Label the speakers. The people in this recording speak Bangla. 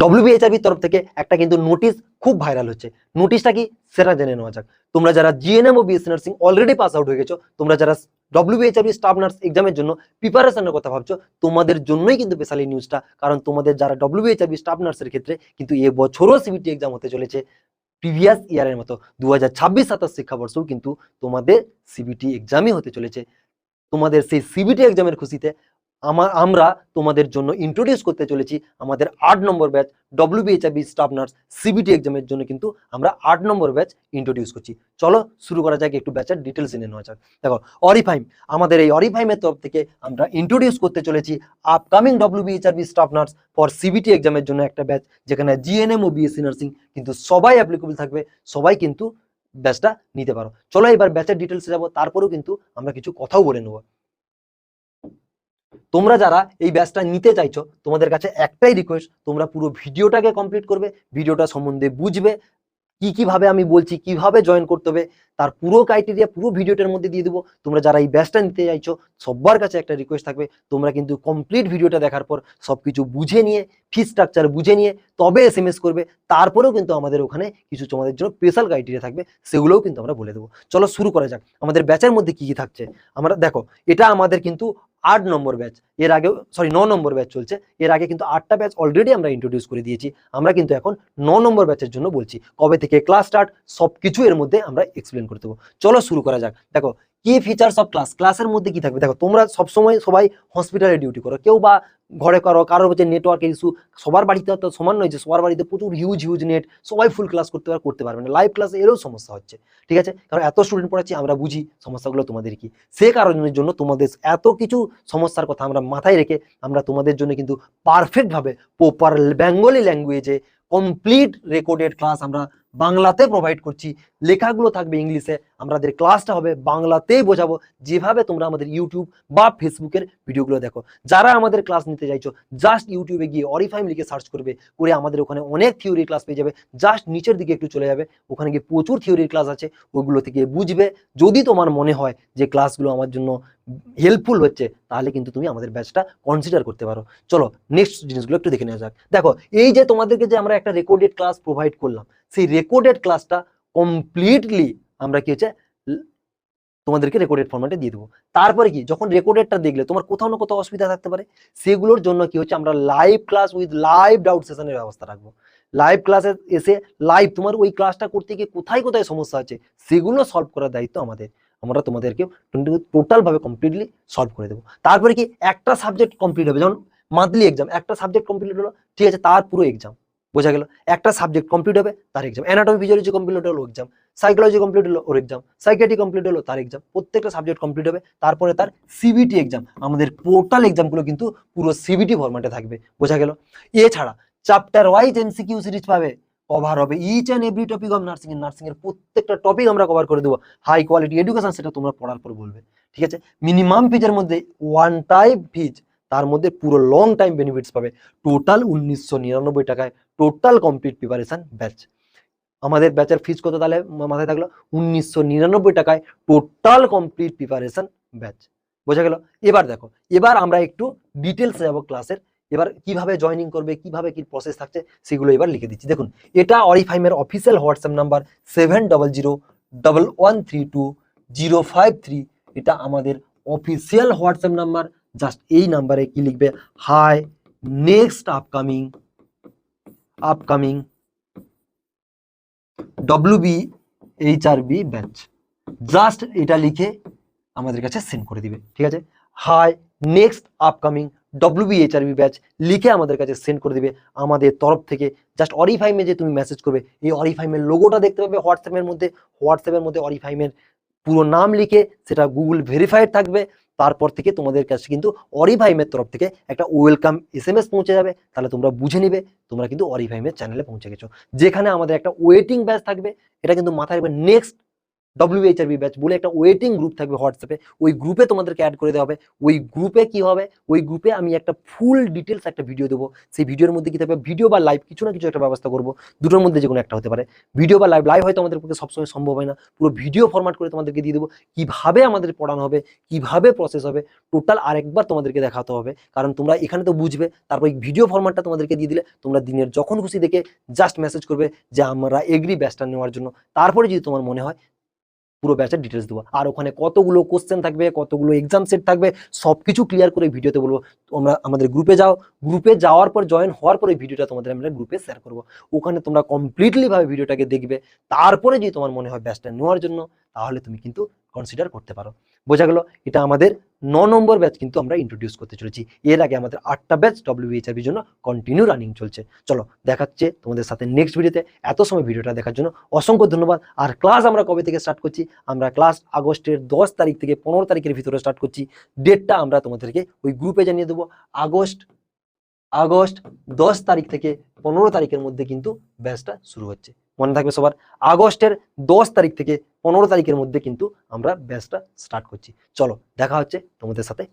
Speaker 1: ডব্লিউবিএইচআরবির তরফ থেকে একটা কিন্তু নোটিশ খুব ভাইরাল হচ্ছে। নোটিশটা কি সেটা জেনে নেওয়া যাক। তোমরা যারা জিএনএম ও BSc nursing already pass out হয়ে গেছো, তোমরা যারা ডব্লিউবিএইচআরবি স্টাফ নার্স এক্সামের জন্য প্রিপারেশনের কথা ভাবছো, তোমাদের জন্যই কিন্তু স্পেশালি নিউজটা। কারণ তোমাদের যারা ডব্লিউবিএইচআরবি স্টাফ নার্সের ক্ষেত্রে কিন্তু এবছরও সিবিটি এক্সাম হতে চলেছে প্রিভিয়াস ইয়ারের মতো 2026-27 শিক্ষাবর্ষও কিন্তু তোমাদের সিবিটি এক্সামই হতে চলেছে। তোমাদের সেই সিবিটি এক্সামের খুশিতে আমরা তোমাদের জন্য ইন্ট্রোডিউস করতে চলেছি আমাদের 8 নম্বর batch WBHRB staff nurse CBT এক্সামের জন্য কিন্তু আমরা 8 নম্বর ব্যাচ ইন্ট্রোডিউস করছি। চলো শুরু করা যাক, একটু ব্যাচের ডিটেলস জেনে নেওয়া যাক। দেখো, অরিফাইম, আমাদের এই অরিফাইমের তরফ থেকে আমরা ইন্ট্রোডিউস করতে চলেছি upcoming ডব্লিউবিএইচআরবি staff nurse for CBT এক্সামের জন্য একটা ব্যাচ, যেখানে জিএনএম ও বিএসসি নার্সিং কিন্তু সবাই অ্যাপ্লিকেবল থাকবে, সবাই কিন্তু ব্যাচটা নিতে পারো। চলো এবার ব্যাচের ডিটেলসে যাবো, তারপরেও কিন্তু আমরা কিছু কথাও বলে নেবো। তোমরা যারা এই ব্যাচটা নিতে চাইছো, তোমাদের কাছে একটাই রিকোয়েস্ট, তোমরা পুরো ভিডিওটাকে কমপ্লিট করবে, ভিডিওটা সম্বন্ধে বুঝবে, কিভাবে আমি বলছি, কিভাবে জয়েন করতে হবে, তার পুরো ক্রাইটেরিয়া পুরো ভিডিওটার মধ্যে দিয়ে দেবো। তোমরা যারা এই ব্যাচটা নিতে চাইছো, সবার কাছে একটা রিকোয়েস্ট থাকবে, তোমরা কিন্তু কমপ্লিট ভিডিওটা দেখার পর সবকিছু বুঝে নিয়ে, ফি স্ট্রাকচার বুঝে নিয়ে তবে এসএমএস করবে। তারপরেও কিন্তু আমাদের ওখানে কিছু তোমাদের জন্য স্পেশাল ক্রাইটেরিয়া থাকবে, সেগুলোও কিন্তু আমরা বলে দেবো। চলো শুরু করা যাক। আমাদের ব্যাচের মধ্যে কি থাকছে আমরা দেখো, এটা আমাদের কিন্তু 8 নম্বর ব্যাচ, এর আগে 9 নম্বর ব্যাচ চলছে। এর আগে কিন্তু 8টা ব্যাচ অলরেডি আমরা ইন্ট্রোডিউস করে দিয়েছি। আমরা কিন্তু এখন 9 নম্বর ব্যাচের জন্য বলছি, কবে থেকে ক্লাস স্টার্ট সবকিছু এর মধ্যে আমরা এক্সপ্লেন করে দেবো। চলো শুরু করা যাক। দেখো, কি ফিচার্স অফ ক্লাসের মধ্যে কি থাকবে। দেখো, তোমরা সবসময় সবাই হসপিটালে ডিউটি করো, কেউ বা ঘরে করো, কারোর হচ্ছে নেটওয়ার্কের ইস্যু, সবার বাড়িতে তো সমান নয় যে সবার বাড়িতে প্রচুর হিউজ নেট, সবাই ফুল ক্লাস করতে পারবে না, লাইভ ক্লাসে এরও সমস্যা হচ্ছে। ঠিক আছে, কারণ এত স্টুডেন্ট পড়াচ্ছি, আমরা বুঝি সমস্যাগুলো তোমাদের কি। সে কারণের জন্য তোমাদের এত কিছু সমস্যার কথা আমরা মাথায় রেখে আমরা তোমাদের জন্য কিন্তু পারফেক্টভাবে প্রপার বেঙ্গলি ল্যাঙ্গুয়েজে কমপ্লিট রেকর্ডেড ক্লাস আমরা বাংলাতে প্রোভাইড করছি। লেখাগুলো থাকবে ইংলিশে, আমাদের ক্লাসটা হবে বাংলাতেই বোঝাবো, যেভাবে তোমরা আমাদের ইউটিউব বা ফেসবুকের ভিডিওগুলো দেখো। যারা আমাদের ক্লাস নিতে চাইছো, জাস্ট ইউটিউবে গিয়ে অরিফাইম লিখে সার্চ করবে, করে আমাদের ওখানে অনেক থিওরি ক্লাস পেয়ে যাবে। জাস্ট নিচের দিকে একটু চলে যাবে, ওখানে গিয়ে প্রচুর থিওরির ক্লাস আছে, ওইগুলো থেকে বুঝবে। যদি তোমার মনে হয় যে ক্লাসগুলো আমার জন্য হেল্পফুল হচ্ছে, তাহলে কিন্তু তুমি আমাদের ব্যাচটা কনসিডার করতে পারো। চলো নেক্সট জিনিসগুলো একটু দেখে নেওয়া যাক। দেখো, এই যে তোমাদেরকে যে আমরা একটা রেকর্ডেড ক্লাস প্রোভাইড করলাম, সেই রেকর্ডেড ক্লাসটা কমপ্লিটলি আমরা কি হচ্ছে তোমাদেরকে রেকর্ডেড ফরম্যাটে দিয়ে দেবো। তারপরে কি, যখন রেকর্ডেডটা দেখলে তোমার কোথাও না কোথাও অসুবিধা থাকতে পারে, সেগুলোর জন্য কি হচ্ছে আমরা live class with live doubt সেশনের ব্যবস্থা রাখবো। লাইভ ক্লাসে এসে লাইভ তোমার ওই ক্লাসটা করতে গিয়ে কোথায় কোথায় সমস্যা আছে সেগুলো সলভ করার দায়িত্ব আমাদের। আমরা তোমাদেরকে টোটাল ভাবে কমপ্লিটলি সলভ করে দেবো। তারপরে কি, একটা সাবজেক্ট কমপ্লিট হবে, যেমন মান্থলি এক্সাম, একটা সাবজেক্ট কমপ্লিট হলো, ঠিক আছে, তার পুরো এক্সাম বোঝা গেল। একটা সাবজেক্ট কমপ্লিট হবে, তার এক্সাম। অ্যানাটমি ফিজিওলজি কমপ্লিট হলো, এক্সাম। সাইকোলজি কমপ্লিট হলো, ওর এক্সাম। সাইকিয়াট্রি কমপ্লিট হলো, তার এক্সাম। প্রত্যেকটা সাবজেক্ট কমপ্লিট হবে, তারপরে তার সিবিটি এক্সাম। আমাদের টোটাল এক্সামগুলো কিন্তু পুরো সিবিটি ফরম্যাটে থাকবে, বোঝা গেল। এছাড়া চ্যাপ্টার ওয়াইজ এমসিকিউ সিরিজ পাবে, কভার হবে each and every topic of nursing এর প্রত্যেকটা টপিক আমরা কভার করে দেবো। হাই কোয়ালিটি এডুকেশন, সেটা তোমরা পড়ার পর বলবে। ঠিক আছে, মিনিমাম ফিজের মধ্যে ওয়ান টাইম ফিজ, তার মধ্যে পুরো লং টাইম বেনিফিটস পাবে। টোটাল 1999 টাকায় টোটাল কমপ্লিট প্রিপারেশন ব্যাচ। আমাদের ব্যাচের ফিজ কত তাহলে মাথায় থাকলো, 1999 টাকায় টোটাল কমপ্লিট প্রিপারেশন ব্যাচ, বোঝা গেল। এবার দেখো, এবার আমরা একটু ডিটেলসে যাবো ক্লাসের। এবার কিভাবে জয়েনিং করবে, কিভাবে কি প্রসেস থাকছে, সেগুলো এবার লিখে দিচ্ছি। দেখুন, এটা অরিফাইমের অফিসিয়াল হোয়াটসঅ্যাপ নাম্বার 7001320530। এটা আমাদের অফিসিয়াল হোয়াটসঅ্যাপ নাম্বার। জাস্ট এই নাম্বারে কি লিখবে, hi next upcoming WBHRB batch, just এটা লিখে আমাদের কাছে সেন্ড করে দিবে। ঠিক আছে, hi next upcoming WBHRB batch লিখে আমাদের কাছে সেন্ড করে দিবে। আমাদের তরফ থেকে জাস্ট অরিফাইমে যে তুমি মেসেজ করবে, এই অরিফাইমের লোগোটা দেখতে পাবে হোয়াটসঅ্যাপের মধ্যে অরিফাইমের পুরো নাম লিখে, সেটা গুগল ভেরিফাইড থাকবে। তারপর থেকে তোমাদের কাছে কিন্তু অরিফাইমের তরফ থেকে একটা ওয়েলকাম SMS পৌঁছে যাবে। তাহলে তোমরা বুঝে নিবে তোমরা কিন্তু অরিফাইমের চ্যানেলে পৌঁছে গেছো, যেখানে আমাদের একটা ওয়েটিং ব্যাচ থাকবে। এটা কিন্তু মাথায় রাখবে, নেক্সট WHRB ব্যাচ বলে একটা ওয়েটিং গ্রুপ থাকবে হোয়াটসঅ্যাপে, ওই গ্রুপে তোমাদেরকে অ্যাড করে দেওয়া হবে। ওই গ্রুপে কি হবে, ওই গ্রুপে আমি একটা ফুল ডিটেলস একটা ভিডিও দেবো, সেই ভিডিওর মধ্যে কি থাকবে, ভিডিও বা লাইভ কিছু না কিছু একটা ব্যবস্থা করবো, দুটোর মধ্যে যে কোনো একটা হতে পারে। ভিডিও বা লাইভ, লাইভ হয়তো আমাদের পক্ষে সবসময় সম্ভব হয় না, পুরো ভিডিও ফরম্যাট করে তোমাদেরকে দিয়ে দেবো, কিভাবে আমাদের পড়ানো হবে, কিভাবে প্রসেস হবে, টোটাল আরেকবার তোমাদেরকে দেখাতে হবে। কারণ তোমরা এখানে তো বুঝবে, তারপর এই ভিডিও ফরম্যাটটা তোমাদেরকে দিয়ে দিলে তোমরা দিনের যখন খুশি দেখে জাস্ট মেসেজ করবে যে আমরা এগ্রি ব্যাচটা নেওয়ার জন্য। তারপরে যদি তোমার মনে হয় পুরো ব্যাচের ডিটেলস দেবো, আর ওখানে কতগুলো কোশ্চেন থাকবে, কতগুলো এক্সাম সেট থাকবে, সবকিছু ক্লিয়ার করে ভিডিওতে বলবো। তোমরা আমাদের গ্রুপে যাও, গ্রুপে যাওয়ার পর জয়েন হওয়ার পরে ভিডিওটা তোমাদের আমরা গ্রুপে শেয়ার করবো। ওখানে তোমরা কমপ্লিটলি ভাবে ভিডিওটাকে দেখবে, তারপরে যদি তোমার মনে হয় ব্যাচটা নেওয়ার জন্য, তাহলে তুমি কিন্তু কনসিডার করতে পারো। বোঝা গেল? এটা আমাদের 9 নম্বর ব্যাচ কিন্তু আমরা ইন্ট্রোডিউস করতে চলেছি। এর আগে আমাদের 8টা ব্যাচ WHRB জন্য কন্টিনিউ রানিং চলছে। চলো দেখাচ্ছে তোমাদের সাথে নেক্সট ভিডিওতে। এত সময় ভিডিওটা দেখার জন্য অসংখ্য ধন্যবাদ। আর ক্লাস আমরা কবে থেকে স্টার্ট করছি, আমরা ক্লাস আগস্টের 10 তারিখ থেকে 15 তারিখের ভিতরে স্টার্ট করছি। ডেটটা আমরা তোমাদেরকে ওই গ্রুপে জানিয়ে দেবো। আগস্ট 10 তারিখ থেকে 15 তারিখের মধ্যে কিন্তু ব্যাচটা শুরু হচ্ছে, মনে থাকবে সবার। আগস্টের 10 তারিখ থেকে 15 তারিখের মধ্যে কিন্তু আমরা ব্যাচটা স্টার্ট করছি। চলো দেখা হচ্ছে তোমাদের সাথে।